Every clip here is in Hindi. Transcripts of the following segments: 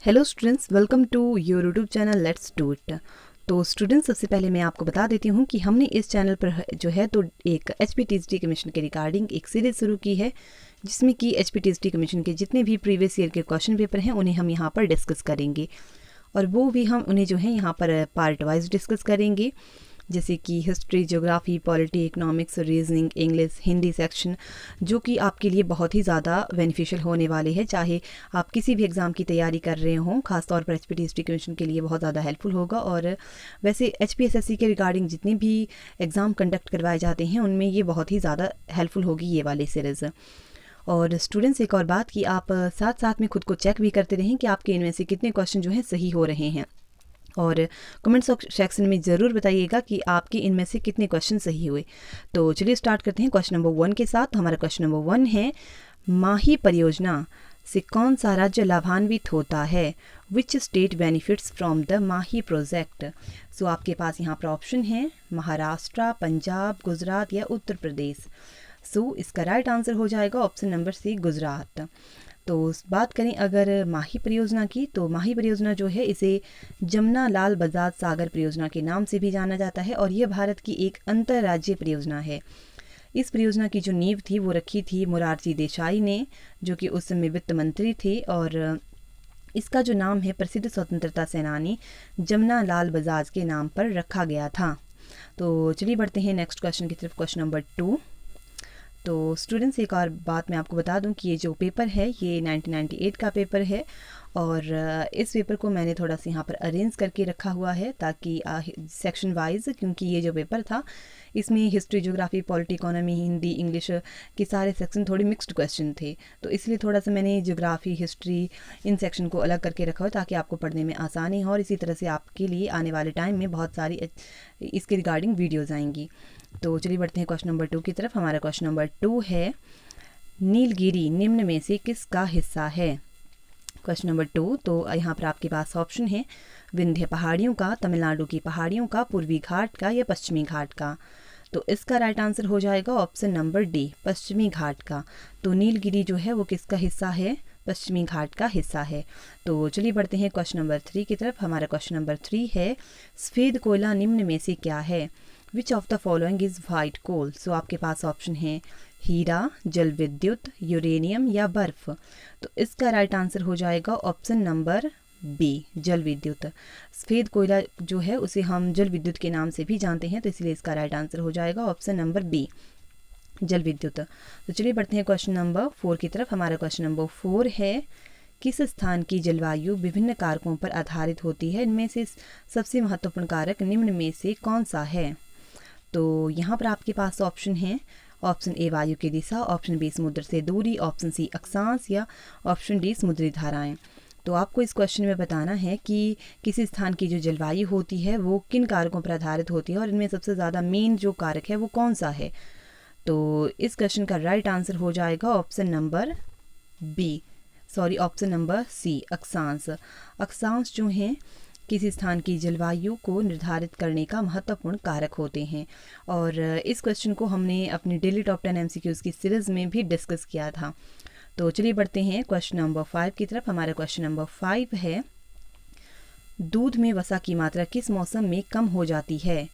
Hello students, welcome to your YouTube channel let's do it. तो स्टूडेंट्स, सबसे पहले मैं आपको बता देती हूँ कि हमने इस चैनल पर जो है तो एक HPTST कमीशन के रिगार्डिंग एक सीरीज़ शुरू की है, जिसमें कि HPTST कमीशन के जितने भी प्रीवियस ईयर के क्वेश्चन पेपर हैं उन्हें हम यहाँ पर डिस्कस करेंगे, और वो भी हम उन्हें जो है यहाँ पर पार्ट वाइज डिस्कस करेंगे, जैसे कि history, geography, polity, economics, reasoning, English, Hindi section, जो कि आपके लिए बहुत ही ज़्यादा बेनिफिशियल होने वाले हैं। चाहे आप किसी भी एग्ज़ाम की तैयारी कर रहे हों, खासतौर पर HPTST कमीशन के लिए बहुत ज़्यादा हेल्पफुल होगा। और वैसे HPSSC के रिगार्डिंग जितने भी एग्ज़ाम कंडक्ट करवाए जाते हैं उनमें ये बहुत ही ज़्यादा हेल्पफुल होगी ये वाली सीरीज़। और स्टूडेंट्स, एक और बात कि आप साथ साथ में खुद को चेक भी करते रहें कि आपके इनमें से कितने क्वेश्चन जो हैं सही हो रहे हैं, और कमेंट सेक्शन में ज़रूर बताइएगा कि आपके इनमें से कितने क्वेश्चन सही हुए। तो चलिए स्टार्ट करते हैं क्वेश्चन नंबर 1 के साथ। हमारा क्वेश्चन नंबर 1 है, माही परियोजना से कौन सा राज्य लाभान्वित होता है? Which state benefits from the Mahi project? So आपके पास यहाँ पर ऑप्शन है महाराष्ट्र, पंजाब, गुजरात या उत्तर प्रदेश। सो इसका राइट आंसर हो जाएगा ऑप्शन नंबर सी, गुजरात। तो बात करें अगर माही परियोजना की, तो माही परियोजना जो है इसे जमुना लाल बजाज सागर परियोजना के नाम से भी जाना जाता है, और यह भारत की एक अंतर्राज्यीय परियोजना है। इस परियोजना की जो नींव थी वो रखी थी मोरारजी देसाई ने, जो कि उस समय वित्त मंत्री थे, और इसका जो नाम है प्रसिद्ध स्वतंत्रता सेनानी जमुना लाल बजाज के नाम पर रखा गया था। तो चलिए बढ़ते हैं नेक्स्ट क्वेश्चन की तरफ, क्वेश्चन नंबर 2। तो स्टूडेंट्स, एक और बात मैं आपको बता दूं कि ये जो पेपर है ये 1998 का पेपर है, और इस पेपर को मैंने थोड़ा सा यहाँ पर अरेंज करके रखा हुआ है ताकि सेक्शन वाइज, क्योंकि ये जो पेपर था इसमें history, geography, polity, economy, Hindi, English के सारे सेक्शन थोड़े मिक्स्ड क्वेश्चन थे, तो इसलिए थोड़ा सा मैंने ज्योग्राफी, हिस्ट्री, इन सेक्शन को अलग करके रखा हो ताकि आपको पढ़ने में आसानी हो, और इसी तरह से आपके लिए आने वाले टाइम में बहुत सारी इसके रिगार्डिंग वीडियोज़ आएंगी। तो चलिए बढ़ते हैं क्वेश्चन नंबर 2 की तरफ। हमारा क्वेश्चन नंबर 2 है, नीलगिरी निम्न में से किसका हिस्सा है? क्वेश्चन नंबर 2, तो यहाँ पर आपके पास ऑप्शन है विंध्य पहाड़ियों का, तमिलनाडु की पहाड़ियों का, पूर्वी घाट का या पश्चिमी घाट का। तो इसका राइट आंसर हो जाएगा ऑप्शन नंबर डी, पश्चिमी घाट का। तो नीलगिरी जो है वो किसका हिस्सा है? पश्चिमी घाट का हिस्सा है। तो चलिए बढ़ते हैं क्वेश्चन नंबर 3 की तरफ। हमारा क्वेश्चन नंबर 3 है, सफ़ेद कोयला निम्न में से क्या है? Which of the following is white coal? So आपके पास ऑप्शन है हीरा, जल विद्युत, यूरेनियम या बर्फ। तो इसका राइट आंसर हो जाएगा ऑप्शन नंबर बी, जल विद्युत। सफ़ेद कोयला जो है उसे हम जल विद्युत के नाम से भी जानते हैं, तो इसलिए इसका राइट आंसर हो जाएगा ऑप्शन नंबर बी, जल विद्युत। तो चलिए बढ़ते हैं क्वेश्चन नंबर 4 की तरफ। हमारा क्वेश्चन नंबर 4 है, किस स्थान की जलवायु विभिन्न कारकों पर आधारित होती है? इनमें से सबसे महत्वपूर्ण कारक निम्न में से कौन सा है? तो यहाँ पर आपके पास ऑप्शन है, ऑप्शन ए वायु की दिशा, ऑप्शन बी समुद्र से दूरी, ऑप्शन सी अक्षांश या ऑप्शन डी समुद्री धाराएं। तो आपको इस क्वेश्चन में बताना है कि किसी स्थान की जो जलवायु होती है वो किन कारकों पर आधारित होती है, और इनमें सबसे ज़्यादा मेन जो कारक है वो कौन सा है। तो इस क्वेश्चन का राइट आंसर हो जाएगा option number option number C, अक्षांश। अक्षांश जो हैं किसी स्थान की जलवायु को निर्धारित करने का महत्वपूर्ण कारक होते हैं, और इस क्वेश्चन को हमने अपनी डेली टॉप 10 MCQs की सीरीज़ में भी डिस्कस किया था। तो चलिए बढ़ते हैं क्वेश्चन नंबर 5 की तरफ। हमारा क्वेश्चन नंबर 5 है, दूध में वसा की मात्रा किस मौसम में कम हो जाती है?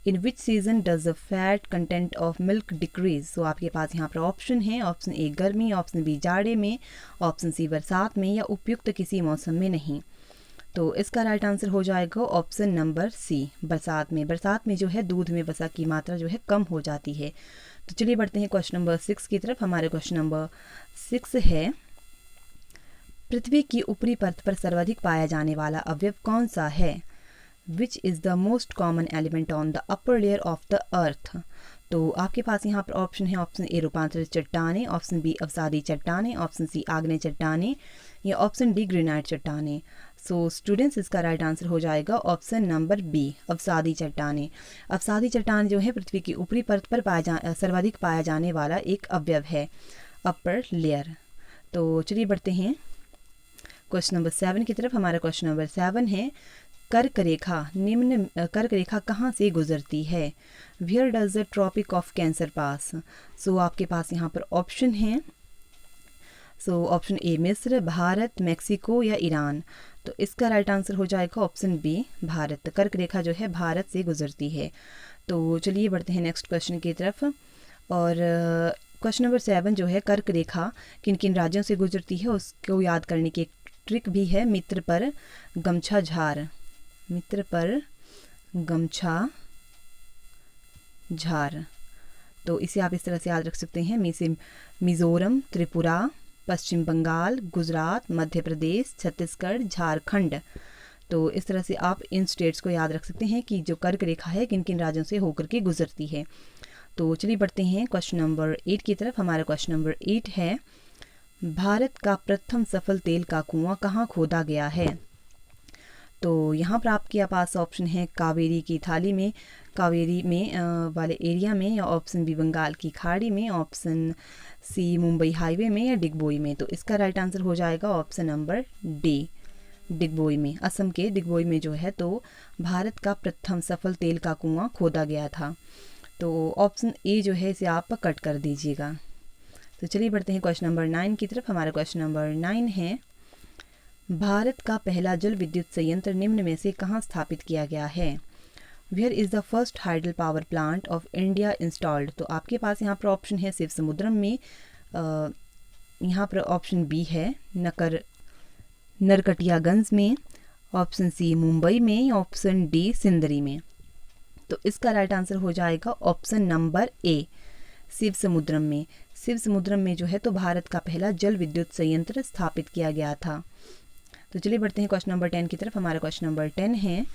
In which season does the fat content of milk decrease? So आपके पास यहाँ पर ऑप्शन है, ऑप्शन ए गर्मी, ऑप्शन बी जाड़े में, ऑप्शन सी बरसात में या उपयुक्त किसी मौसम में नहीं। तो इसका राइट आंसर हो जाएगा ऑप्शन नंबर सी, बरसात में। बरसात में जो है दूध में वसा की मात्रा जो है कम हो जाती है। तो चलिए बढ़ते हैं क्वेश्चन नंबर 6 की तरफ। हमारे क्वेश्चन नंबर 6 है, पृथ्वी की ऊपरी परत पर सर्वाधिक पाया जाने वाला अवयव कौन सा है? Which is the most common element on the upper layer of the earth? तो आपके पास यहाँ पर ऑप्शन है, ऑप्शन ए रूपांतरित चट्टानें, ऑप्शन बी अवसादी चट्टानें, ऑप्शन सी आग्नेय चट्टानें या ऑप्शन डी ग्रेनाइट चट्टानें। सो स्टूडेंट्स, इसका राइट आंसर हो जाएगा ऑप्शन नंबर बी, अवसादी चट्टानें। अवसादी चट्टान जो है पृथ्वी की ऊपरी परत पर सर्वाधिक पाया जाने वाला एक अवयव है, अपर लेयर। तो चलिए बढ़ते हैं क्वेश्चन नंबर 7 की तरफ। हमारा क्वेश्चन नंबर 7 है, कर्क रेखा कहाँ से गुजरती है? Where does the tropic of cancer pass? So आपके पास यहाँ पर ऑप्शन है सो ऑप्शन ए मिस्र, भारत, मेक्सिको या ईरान। तो इसका राइट आंसर हो जाएगा ऑप्शन बी भारत। कर्क रेखा जो है भारत से गुजरती है। तो चलिए बढ़ते हैं नेक्स्ट क्वेश्चन की तरफ। और क्वेश्चन नंबर 7 जो है, कर्क रेखा किन किन राज्यों से गुजरती है उसको याद करने की एक ट्रिक भी है। मित्र पर गमछा झार, मित्र पर गमछा झार। तो इसे आप इस तरह से याद रख सकते हैं। मिज़ोरम, त्रिपुरा, पश्चिम बंगाल, गुजरात, मध्य प्रदेश, छत्तीसगढ़, झारखंड। तो इस तरह से आप इन स्टेट्स को याद रख सकते हैं कि जो कर्क रेखा है किन किन राज्यों से होकर के गुजरती है। तो चलिए बढ़ते हैं क्वेश्चन नंबर 8 की तरफ। हमारा क्वेश्चन नंबर 8 है, भारत का प्रथम सफल तेल का कुआं कहाँ खोदा गया है। तो यहाँ पर आपके पास ऑप्शन है कावेरी की थाली में, कावेरी में वाले एरिया में, या ऑप्शन बी बंगाल की खाड़ी में, ऑप्शन सी मुंबई हाईवे में, या डिगबोई में। तो इसका राइट आंसर हो जाएगा ऑप्शन नंबर डी, डिगबोई में। असम के डिगबोई में जो है तो भारत का प्रथम सफल तेल का कुआं खोदा गया था। तो ऑप्शन ए जो है इसे आप कट कर दीजिएगा। तो चलिए बढ़ते हैं क्वेश्चन नंबर 9 की तरफ। हमारा क्वेश्चन नंबर 9 है, भारत का पहला जल विद्युत संयंत्र निम्न में से कहाँ स्थापित किया गया है। Where is the first hydel power plant of India installed. तो आपके पास यहाँ पर ऑप्शन है शिव समुद्रम में, यहाँ पर ऑप्शन बी है नरकटियागंज में, ऑप्शन सी मुंबई में, ऑप्शन डी सिंदरी में। तो इसका राइट आंसर हो जाएगा ऑप्शन नंबर ए, शिव समुद्रम में। शिव समुद्रम में जो है तो भारत का पहला जल विद्युत संयंत्र स्थापित किया गया था। तो चलिए बढ़ते हैं क्वेश्चन नंबर 10 की तरफ। हमारा क्वेश्चन नंबर 10 है,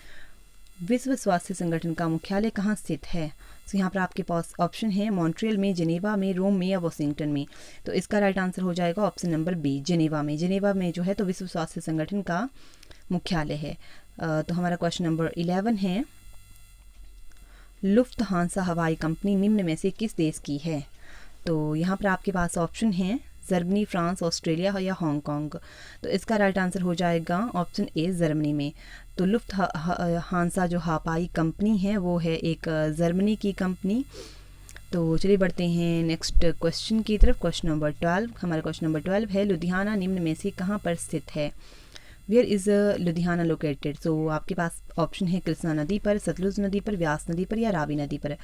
विश्व स्वास्थ्य संगठन का मुख्यालय कहाँ स्थित है। तो यहाँ पर आपके पास ऑप्शन है मॉन्ट्रियल में, जिनेवा में, रोम में, या वॉशिंगटन में। तो इसका राइट आंसर हो जाएगा ऑप्शन नंबर बी, जिनेवा में। जिनेवा में जो है तो विश्व स्वास्थ्य संगठन का मुख्यालय है। तो हमारा क्वेश्चन नंबर 11 है, लुफ्थहांसा हवाई कंपनी निम्न में से किस देश की है। तो यहाँ पर आपके पास ऑप्शन है जर्मनी, फ्रांस, ऑस्ट्रेलिया या हांगकांग। तो इसका राइट आंसर हो जाएगा ऑप्शन ए, जर्मनी में। तो लुफ्थहांसा जो हवाई कंपनी है वो है एक जर्मनी की कंपनी। तो चलिए बढ़ते हैं नेक्स्ट क्वेश्चन की तरफ। Question number 12। हमारा क्वेश्चन नंबर 12 है, लुधियाना निम्न में से कहाँ पर स्थित है। Where is Ludhiana located. So आपके पास ऑप्शन है कृष्णा नदी पर, सतलुज नदी पर, व्यास नदी पर, या रावी नदी पर।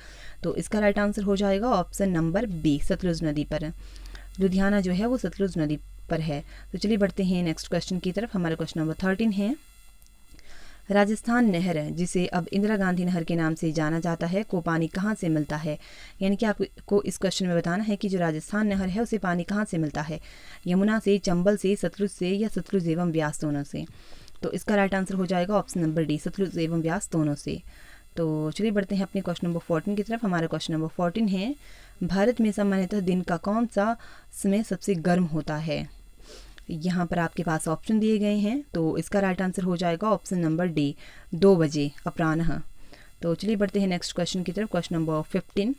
तो इसका राइट आंसर हो जाएगा ऑप्शन नंबर बी, सतलुज नदी पर। लुधियाना जो है वो सतलुज नदी पर है। तो चलिए बढ़ते हैं नेक्स्ट क्वेश्चन की तरफ। हमारा क्वेश्चन नंबर 13 है, राजस्थान नहर जिसे अब इंदिरा गांधी नहर के नाम से जाना जाता है को पानी कहाँ से मिलता है। यानी कि आपको इस क्वेश्चन में बताना है कि जो राजस्थान नहर है उसे पानी कहाँ से मिलता है, यमुना से, चंबल से, सतलुज से, या सतलुज एवं व्यास दोनों से। तो इसका राइट आंसर हो जाएगा ऑप्शन नंबर डी, सतलुज एवं व्यास दोनों से। तो चलिए बढ़ते हैं अपने क्वेश्चन नंबर 14 की तरफ। हमारा क्वेश्चन नंबर 14 है, भारत में सामान्यतः दिन का कौन सा समय सबसे गर्म होता है। यहाँ पर आपके पास ऑप्शन दिए गए हैं। तो इसका राइट आंसर हो जाएगा ऑप्शन नंबर डी, 2 बजे अपराह्न। तो चलिए बढ़ते हैं नेक्स्ट क्वेश्चन की तरफ। Question number 15।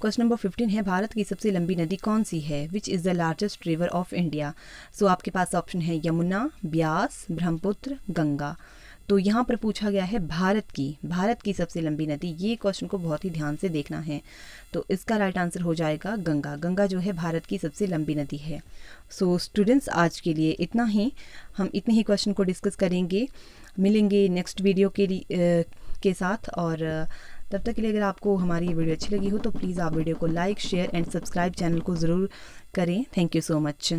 क्वेश्चन नंबर 15 है, भारत की सबसे लंबी नदी कौन सी है। Which is the largest river of India. So आपके पास ऑप्शन है यमुना, ब्यास, ब्रह्मपुत्र, गंगा। तो यहाँ पर पूछा गया है भारत की सबसे लंबी नदी। ये क्वेश्चन को बहुत ही ध्यान से देखना है। तो इसका राइट आंसर हो जाएगा गंगा। गंगा जो है भारत की सबसे लंबी नदी है। सो स्टूडेंट्स, आज के लिए इतना ही। हम इतने ही क्वेश्चन को डिस्कस करेंगे, मिलेंगे नेक्स्ट वीडियो के साथ। और तब तक के लिए अगर आपको हमारी ये वीडियो अच्छी लगी हो तो प्लीज़ आप वीडियो को like, share and subscribe channel को ज़रूर करें। Thank you so much.